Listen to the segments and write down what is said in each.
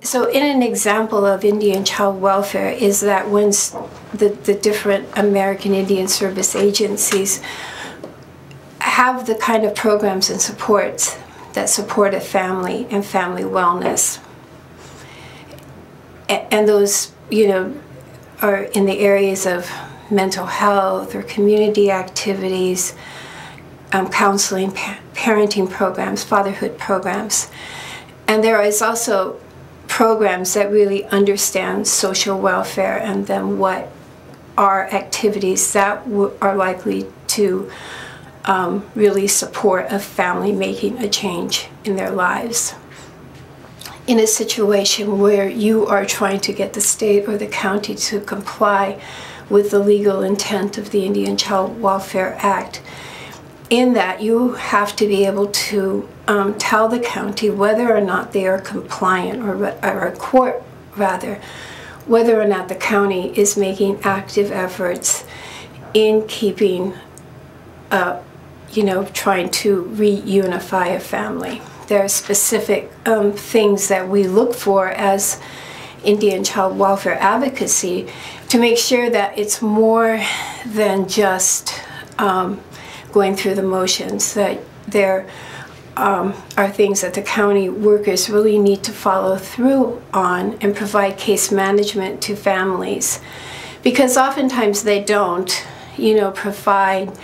So in an example of Indian child welfare is that when the different American Indian Service agencies have the kind of programs and supports that support a family and family wellness. And those, are in the areas of mental health or community activities, counseling, parenting programs, fatherhood programs. And there is also programs that really understand social welfare and then what are activities that are likely to really support a family making a change in their lives. In a situation where you are trying to get the state or the county to comply with the legal intent of the Indian Child Welfare Act, in that you have to be able to tell the county whether or not they are compliant, or a court rather, whether or not the county is making active efforts in keeping, trying to reunify a family. There are specific things that we look for as Indian child welfare advocacy to make sure that it's more than just going through the motions, that there are things that the county workers really need to follow through on and provide case management to families. Because oftentimes they don't, provide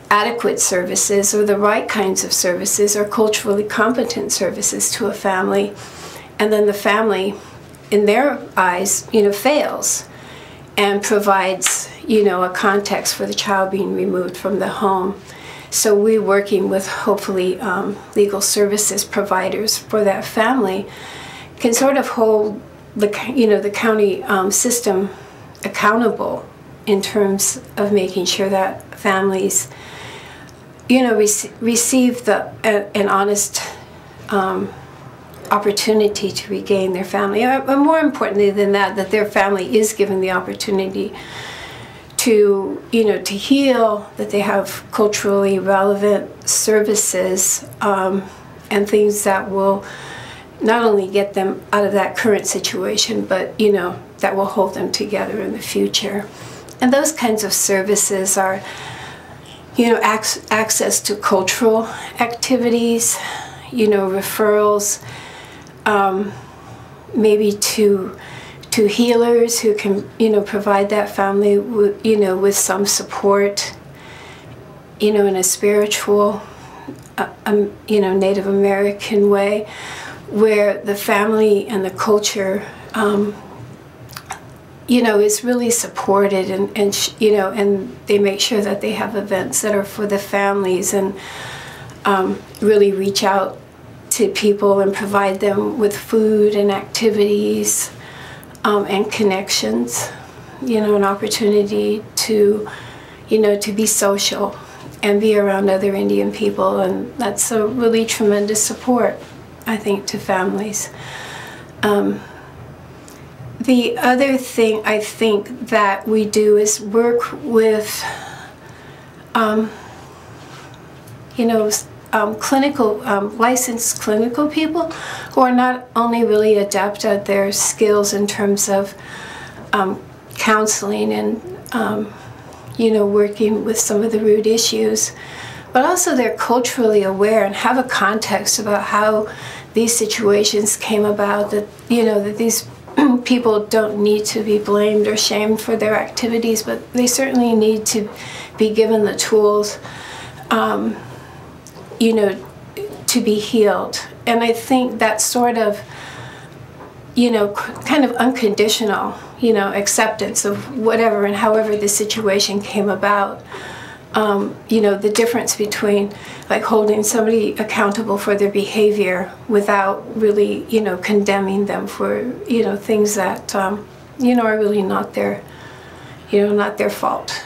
adequate services or the right kinds of services or culturally competent services to a family, and then the family, in their eyes, fails and provides, a context for the child being removed from the home. So we're working with, hopefully, legal services providers for that family can sort of hold the county system accountable in terms of making sure that families receive an honest opportunity to regain their family. Or more importantly than that, that their family is given the opportunity to, to heal, that they have culturally relevant services and things that will not only get them out of that current situation, but, that will hold them together in the future. And those kinds of services are, access to cultural activities, referrals, maybe to healers who can, provide that family with, with some support, in a spiritual, Native American way, where the family and the culture, is really supported, and they make sure that they have events that are for the families, and really reach out to people and provide them with food and activities and connections, an opportunity to, to be social and be around other Indian people, and that's a really tremendous support, I think, to families. The other thing I think that we do is work with, licensed clinical people who are not only really adept at their skills in terms of counseling and, working with some of the root issues, but also they're culturally aware and have a context about how these situations came about, that, that these people don't need to be blamed or shamed for their activities, but they certainly need to be given the tools, to be healed. And I think that sort of, kind of unconditional, acceptance of whatever and however the situation came about, the difference between like holding somebody accountable for their behavior without really, condemning them for, things that, are really not their, not their fault.